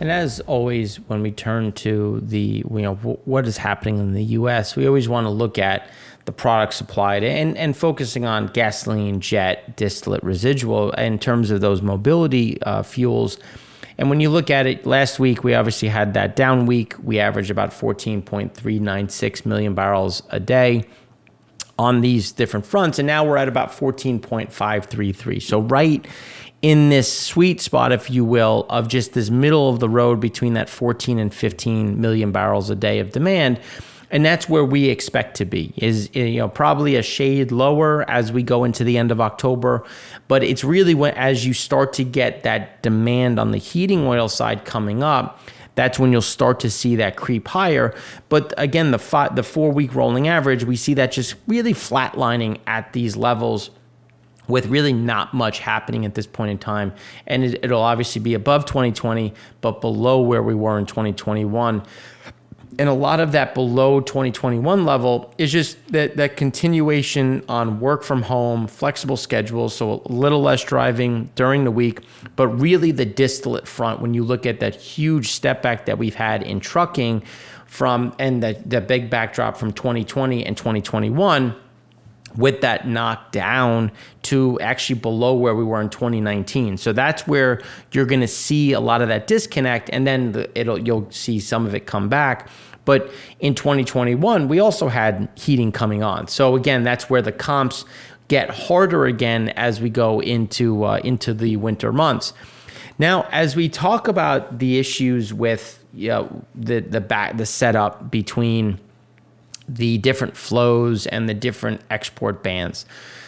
And as always, when we turn to what is happening in the U.S., we always want to look at the product supplied and focusing on gasoline, jet, distillate, residual in terms of those mobility fuels. And when you look at it, last week we obviously had that down week. We averaged about 14.396 million barrels a day on these different fronts, and now we're at about 14.533. So right in this sweet spot, if you will, of just this middle of the road between that 14 and 15 million barrels a day of demand. And that's where we expect to be, is probably a shade lower as we go into the end of October. But it's really when, as you start to get that demand on the heating oil side coming up, that's when you'll start to see that creep higher. But again, the 4-week rolling average, we see that just really flatlining at these levels with really not much happening at this point in time. And it'll obviously be above 2020, but below where we were in 2021. And a lot of that below 2021 level is just that continuation on work from home, flexible schedules, so a little less driving during the week, but really the distillate front, when you look at that huge step back that we've had in trucking and the big backdrop from 2020 and 2021, with that knocked down to actually below where we were in 2019. So that's where you're going to see a lot of that disconnect, and then you'll see some of it come back. But in 2021, we also had heating coming on. So again, that's where the comps get harder again as we go into the winter months. Now, as we talk about the issues with the setup between the different flows and the different export bans.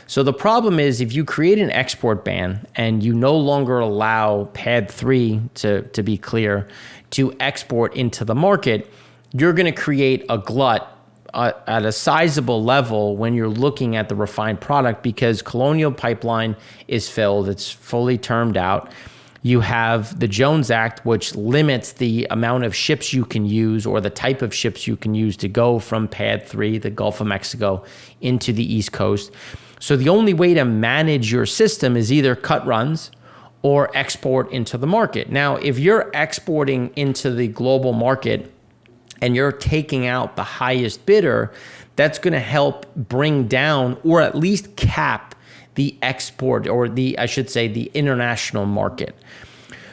So the problem is, if you create an export ban and you no longer allow PADD 3, to be clear, to export into the market, you're going to create a glut at a sizable level when you're looking at the refined product, because Colonial Pipeline is filled, it's fully termed out. You have the Jones Act, which limits the amount of ships you can use or the type of ships you can use to go from PADD 3, the Gulf of Mexico, into the East Coast. So the only way to manage your system is either cut runs or export into the market. Now, if you're exporting into the global market and you're taking out the highest bidder, that's going to help bring down or at least cap the export, or the international market.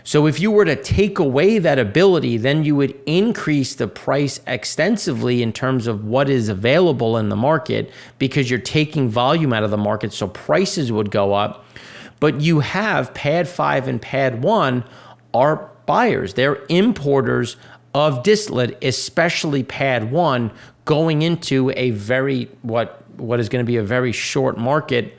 So if you were to take away that ability, then you would increase the price extensively in terms of what is available in the market, because you're taking volume out of the market, so prices would go up. But you have PADD 5 and PADD 1 are buyers. They're importers of distillate, especially PADD 1, going into a what is going to be a very short market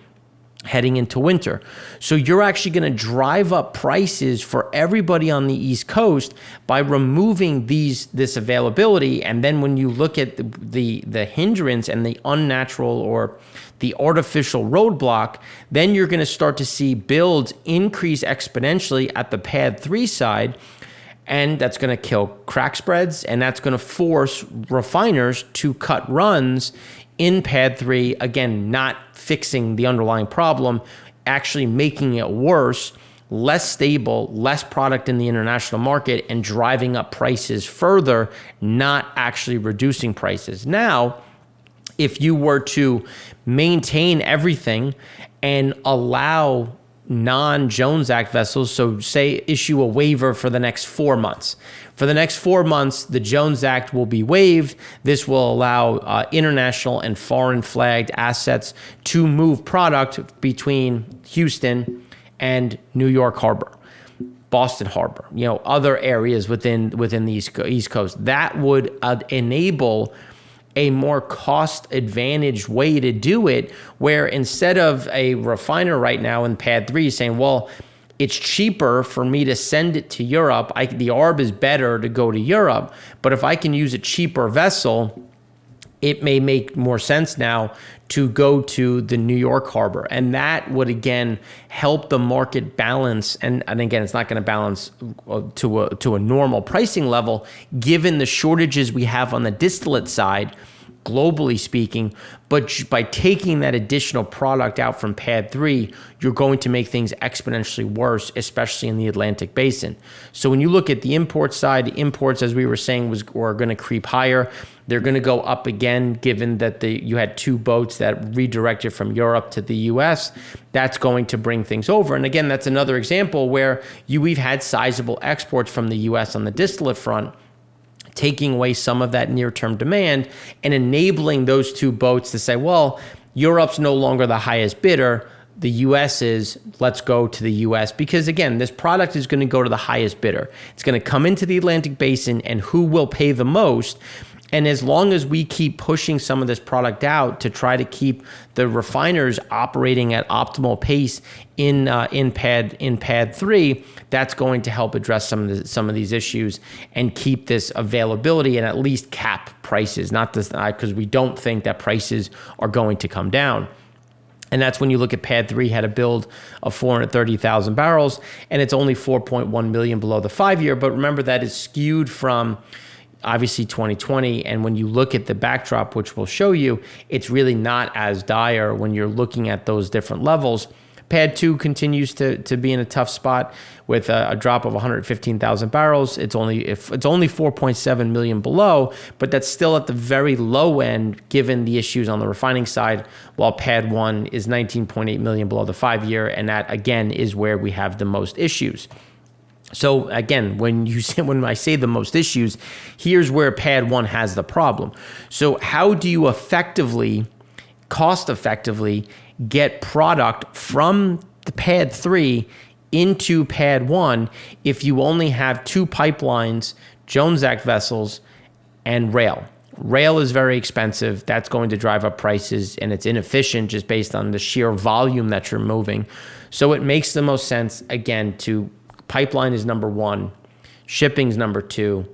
heading into winter. So you're actually going to drive up prices for everybody on the East Coast by removing this availability. And then when you look at the hindrance and the unnatural or the artificial roadblock, then you're going to start to see builds increase exponentially at the PADD 3 side. And that's going to kill crack spreads, and that's going to force refiners to cut runs in PADD 3, again, not fixing the underlying problem, actually making it worse, less stable, less product in the international market, and driving up prices further, not actually reducing prices. Now, if you were to maintain everything and allow non-Jones Act vessels, so say issue a waiver for the next 4 months. For the next 4 months, the Jones Act will be waived. This will allow international and foreign flagged assets to move product between Houston and New York Harbor, Boston Harbor, other areas within the East Coast. That would enable a more cost-advantaged way to do it, where instead of a refiner right now in PADD 3 saying, well, it's cheaper for me to send it to Europe, the ARB is better to go to Europe, but if I can use a cheaper vessel, it may make more sense now to go to the New York harbor. And that would, again, help the market balance. And again, it's not going to balance to a normal pricing level, given the shortages we have on the distillate side globally speaking, but by taking that additional product out from pad 3, you're going to make things exponentially worse, especially in the Atlantic Basin. So when you look at the import side, the imports, as we were saying, were going to creep higher. They're going to go up again, given that you had 2 boats that redirected from Europe to the U.S. That's going to bring things over. And again, that's another example where we've had sizable exports from the U.S. on the distillate front, taking away some of that near-term demand and enabling those 2 boats to say, well, Europe's no longer the highest bidder. The U.S. is, let's go to the U.S. Because again, this product is going to go to the highest bidder. It's going to come into the Atlantic Basin, and who will pay the most? And as long as we keep pushing some of this product out to try to keep the refiners operating at optimal pace in pad 3, that's going to help address some of these issues and keep this availability and at least cap prices. Not this, because we don't think that prices are going to come down. And that's when you look at pad 3 had a build of 430,000 barrels, and it's only 4.1 million below the 5-year. But remember, that is skewed from obviously 2020. And when you look at the backdrop, which we'll show you, it's really not as dire when you're looking at those different levels. Pad 2 continues to be in a tough spot with a drop of 115,000 barrels. It's only 4.7 million below, but that's still at the very low end given the issues on the refining side, while Pad 1 is 19.8 million below the 5-year, and that again is where we have the most issues. So again, when I say the most issues, here's where Pad 1 has the problem. So how do you cost effectively get product from the Pad 3 into Pad 1 if you only have 2 pipelines, Jones Act vessels, and rail? Rail is very expensive. That's going to drive up prices, and it's inefficient just based on the sheer volume that you're moving. So it makes the most sense, again, to pipeline is number 1, shipping is number 2,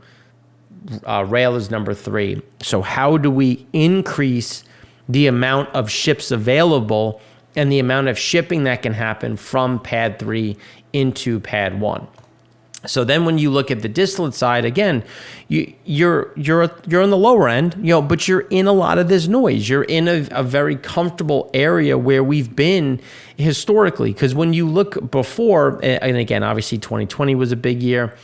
rail is number 3. So how do we increase the amount of ships available and the amount of shipping that can happen from Pad 3 into Pad 1? So then when you look at the distillate side, again, you're on the lower end, but you're in a lot of this noise. You're in a very comfortable area where we've been historically. Because when you look before, and again, obviously 2020 was a big year,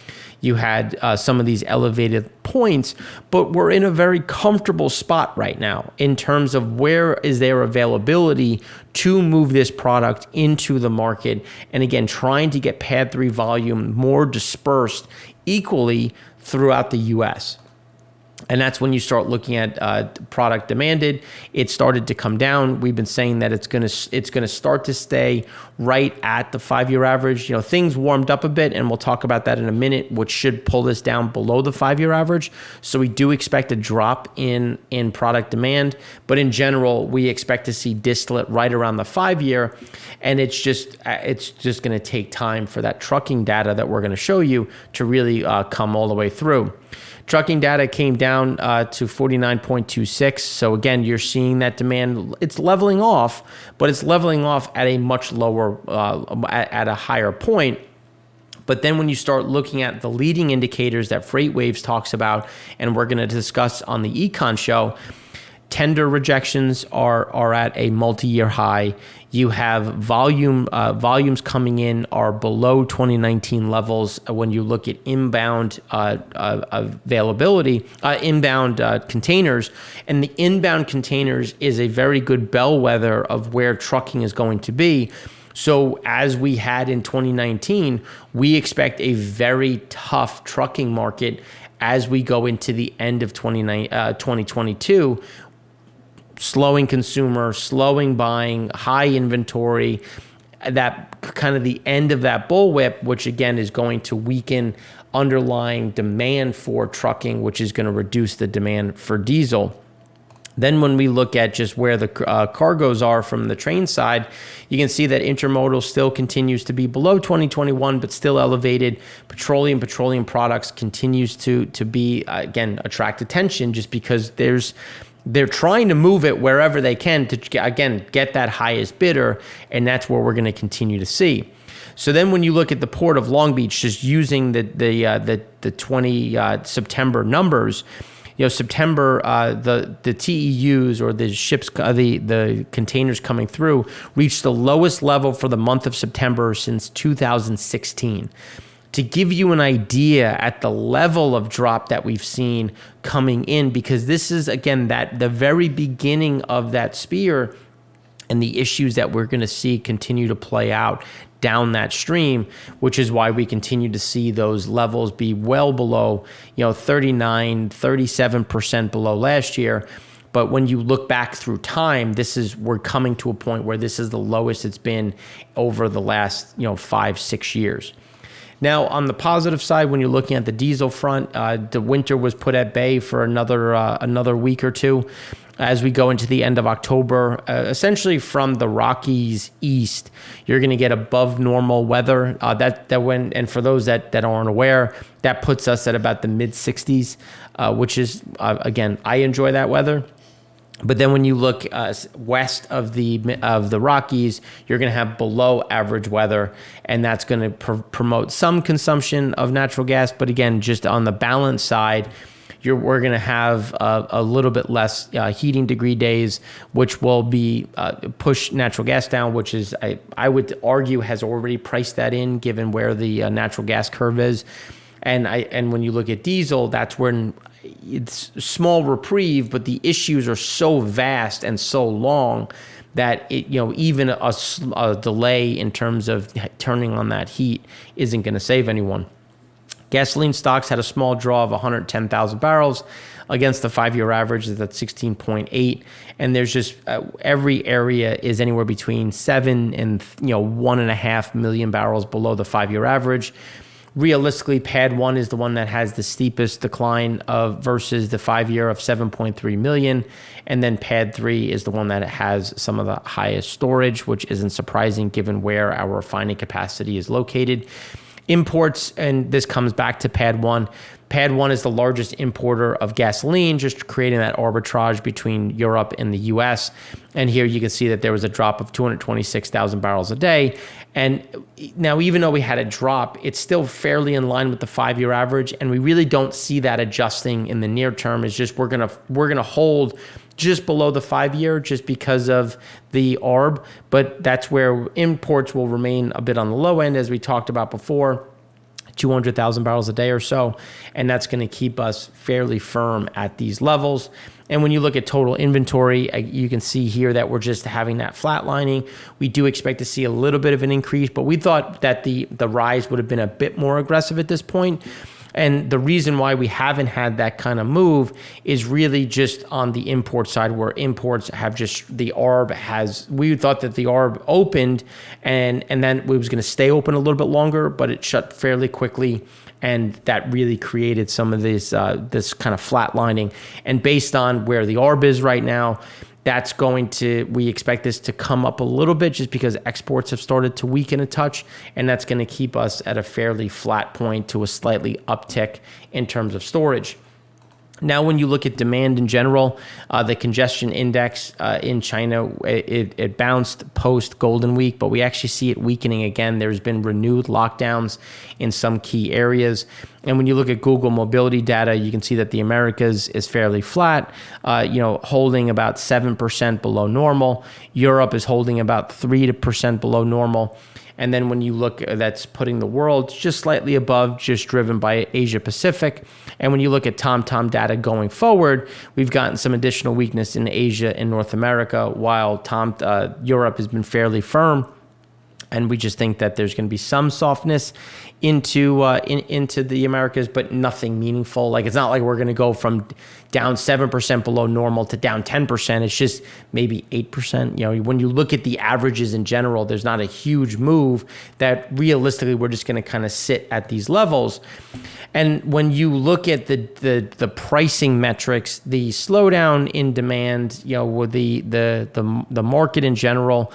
you had some of these elevated points, but we're in a very comfortable spot right now in terms of where is their availability to move this product into the market. And again, trying to get Pad 3 volume more dispersed equally throughout the U.S. And that's when you start looking at product demanded. It started to come down. We've been saying that it's gonna start to stay right at the 5-year average. Things warmed up a bit, and we'll talk about that in a minute, which should pull this down below the 5-year average. So we do expect a drop in product demand, but in general, we expect to see distillate right around the 5-year, and it's just going to take time for that trucking data that we're going to show you to really come all the way through. Trucking data came down to 49.26. So again, you're seeing that demand. It's leveling off, but it's leveling off at a much lower, at a higher point. But then when you start looking at the leading indicators that FreightWaves talks about, and we're going to discuss on the Econ show, tender rejections are at a multi-year high. You have volumes coming in are below 2019 levels when you look at inbound availability, inbound containers. And the inbound containers is a very good bellwether of where trucking is going to be. So as we had in 2019, we expect a very tough trucking market as we go into the end of 2022. Slowing consumer, slowing buying, high inventory, that kind of the end of that bullwhip, which again is going to weaken underlying demand for trucking, which is going to reduce the demand for diesel. Then when we look at just where the cargoes are from the train side, you can see that intermodal still continues to be below 2021, but still elevated. Petroleum products continues to be, again, attract attention just because they're trying to move it wherever they can to, again, get that highest bidder, and that's where we're going to continue to see. So then when you look at the Port of Long Beach, just using the 20 September numbers, September, the TEUs, or the ships, the containers coming through, reached the lowest level for the month of September since 2016. To give you an idea at the level of drop that we've seen coming in, because this is, again, that the very beginning of that spear, and the issues that we're going to see continue to play out down that stream, which is why we continue to see those levels be well below, 39, 37% below last year. But when you look back through time, we're coming to a point where this is the lowest it's been over the last, 5-6 years. Now, on the positive side, when you're looking at the diesel front, the winter was put at bay for another week or two. As we go into the end of October, essentially from the Rockies east, you're going to get above normal weather. And for those that aren't aware, that puts us at about the mid 60s, which is, again, I enjoy that weather. But then when you look west of the Rockies, you're going to have below average weather, and that's going to promote some consumption of natural gas. But again, just on the balance side, we're going to have a little bit less heating degree days, which will be push natural gas down, which is, I would argue, has already priced that in, given where the natural gas curve is. And when you look at diesel, that's when it's small reprieve, but the issues are so vast and so long that even a delay in terms of turning on that heat isn't going to save anyone. Gasoline stocks had a small draw of 110,000 barrels against the 5-year average is at 16.8, and there's just every area is anywhere between 7 and 1.5 million barrels below the 5-year average. Realistically, pad 1 is the one that has the steepest decline versus the 5-year of 7.3 million, and then pad 3 is the one that has some of the highest storage, which isn't surprising given where our refining capacity is located. Imports, and this comes back to pad 1. Pad 1 is the largest importer of gasoline, just creating that arbitrage between Europe and the U.S. And here you can see that there was a drop of 226,000 barrels a day. And now, even though we had a drop, it's still fairly in line with the 5-year average, and we really don't see that adjusting in the near term. It's just we're gonna hold just below the 5-year just because of the ARB, but that's where imports will remain a bit on the low end, as we talked about before, 200,000 barrels a day or so, and that's going to keep us fairly firm at these levels. And when you look at total inventory, you can see here that we're just having that flatlining. We do expect to see a little bit of an increase, but we thought that the rise would have been a bit more aggressive at this point. And the reason why we haven't had that kind of move is really just on the import side, where imports have just, the ARB has, we thought that the ARB opened and then it was going to stay open a little bit longer, but it shut fairly quickly. And that really created some of this kind of flatlining. And based on where the ARB is right now, we expect this to come up a little bit just because exports have started to weaken a touch, and that's going to keep us at a fairly flat point to a slightly uptick in terms of storage. Now, when you look at demand in general, the congestion index in China, it bounced post Golden Week, but we actually see it weakening again. There's been renewed lockdowns in some key areas. And when you look at Google mobility data, you can see that the Americas is fairly flat, holding about 7% below normal. Europe is holding about 3% below normal. And then when you look, that's putting the world just slightly above, just driven by Asia Pacific. And when you look at TomTom data going forward, we've gotten some additional weakness in Asia and North America, while Europe has been fairly firm. And we just think that there's going to be some softness into the Americas, but nothing meaningful. Like, it's not like we're going to go from down 7% below normal to down 10%. It's just maybe 8%. When you look at the averages in general, there's not a huge move. That realistically, we're just going to kind of sit at these levels. And when you look at the pricing metrics, the slowdown in demand, with the market in general,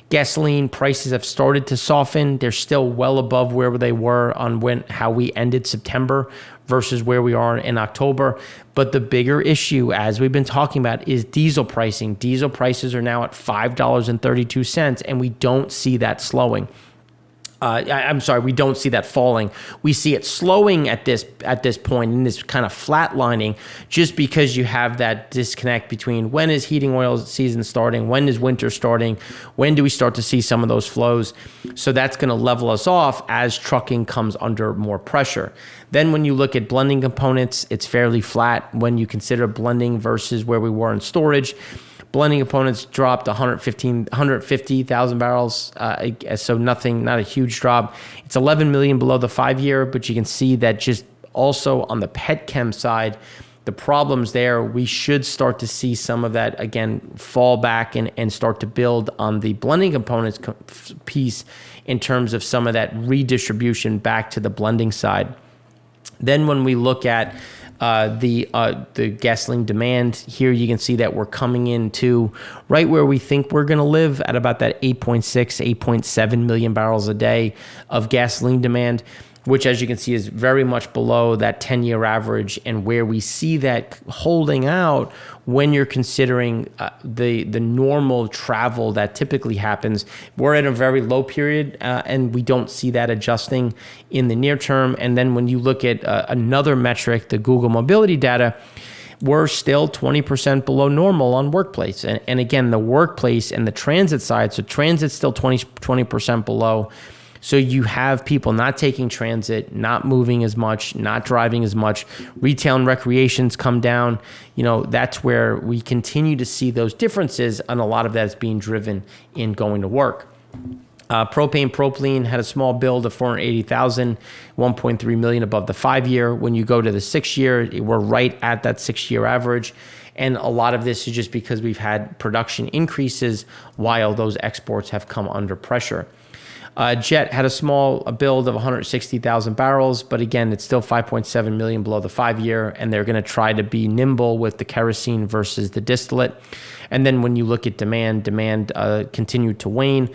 gasoline prices have started to soften. They're still well above where they were on how we ended September versus where we are in October. But the bigger issue, as we've been talking about, is diesel pricing. Diesel prices are now at $5.32, and we don't see that slowing. I'm sorry, we don't see that falling. We see it slowing at this point, and this kind of flatlining, just because you have that disconnect between when is heating oil season starting, when is winter starting, when do we start to see some of those flows. So that's going to level us off as trucking comes under more pressure. Then when you look at blending components, it's fairly flat when you consider blending versus where we were in storage. Blending components dropped 150,000 barrels, so nothing, not a huge drop. It's 11 million below the 5-year, but you can see that just also on the petchem side, the problems there, we should start to see some of that, again, fall back and start to build on the blending components piece in terms of some of that redistribution back to the blending side. Then when we look at the gasoline demand, here you can see that we're coming into right where we think we're going to live at about that 8.7 million barrels a day of gasoline demand, which, as you can see, is very much below that 10-year average, and where we see that holding out when you're considering the normal travel that typically happens. We're at a very low period, and we don't see that adjusting in the near term. And then when you look at another metric, the Google mobility data, we're still 20% below normal on workplace. And again, the workplace and the transit side, so transit's still 20% below. So you have people not taking transit, not moving as much, not driving as much. Retail and recreation's come down. That's where we continue to see those differences, and a lot of that is being driven in going to work. Propane had a small build of 480,000, 1.3 million above the 5-year. When you go to the 6-year, we're right at that 6-year average. And a lot of this is just because we've had production increases while those exports have come under pressure. Jet had a small build of 160,000 barrels, but again, it's still 5.7 million below the 5-year, and they're going to try to be nimble with the kerosene versus the distillate. And then when you look at demand continued to wane.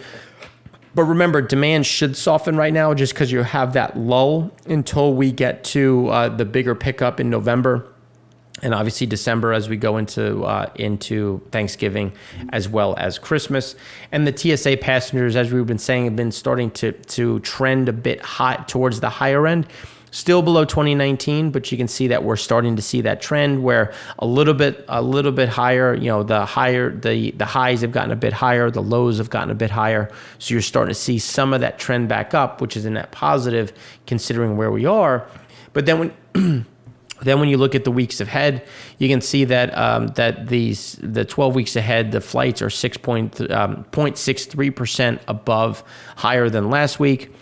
But remember, demand should soften right now just because you have that lull until we get to the bigger pickup in November. And obviously December as we go into Thanksgiving as well as Christmas. And the TSA passengers, as we've been saying, have been starting to trend a bit high towards the higher end. Still below 2019, but you can see that we're starting to see that trend where a little bit higher. The highs have gotten a bit higher, the lows have gotten a bit higher. So you're starting to see some of that trend back up, which is a net positive considering where we are. But then when you look at the weeks ahead, you can see that the 12 weeks ahead, the flights are 0.63% above, higher than last week.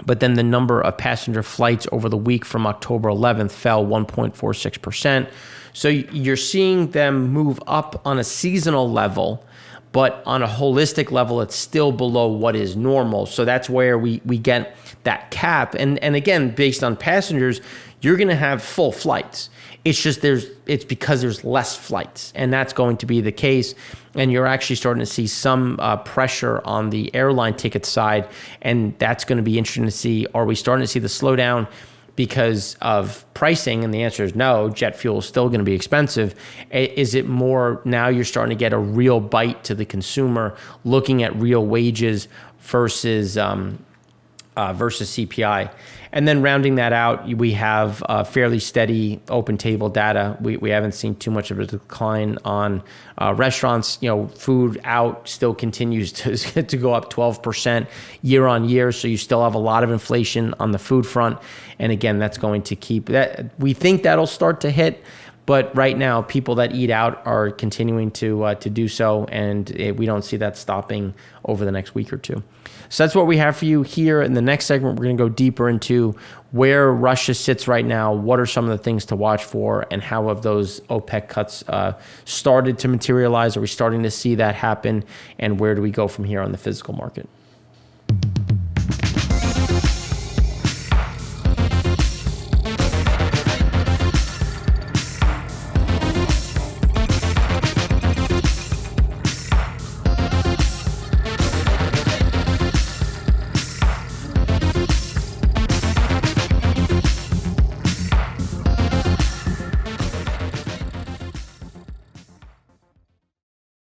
But then the number of passenger flights over the week from October 11th fell 1.46%. So you're seeing them move up on a seasonal level, but on a holistic level, it's still below what is normal. So that's where we get that cap. And again, based on passengers, you're going to have full flights. It's just it's because there's less flights, and that's going to be the case. And you're actually starting to see some pressure on the airline ticket side, and that's going to be interesting to see. Are we starting to see the slowdown because of pricing? And the answer is no. Jet fuel is still going to be expensive. Is it more now you're starting to get a real bite to the consumer, looking at real wages versus CPI? And then rounding that out, we have fairly steady open table data. We haven't seen too much of a decline on restaurants. Food out still continues to go up 12% year on year. So you still have a lot of inflation on the food front. And again, that's going to keep that. We think that'll start to hit. But right now, people that eat out are continuing to do so, and we don't see that stopping over the next week or two. So that's what we have for you here. In the next segment, we're going to go deeper into where Russia sits right now, what are some of the things to watch for, and how have those OPEC cuts started to materialize? Are we starting to see that happen? And where do we go from here on the physical market?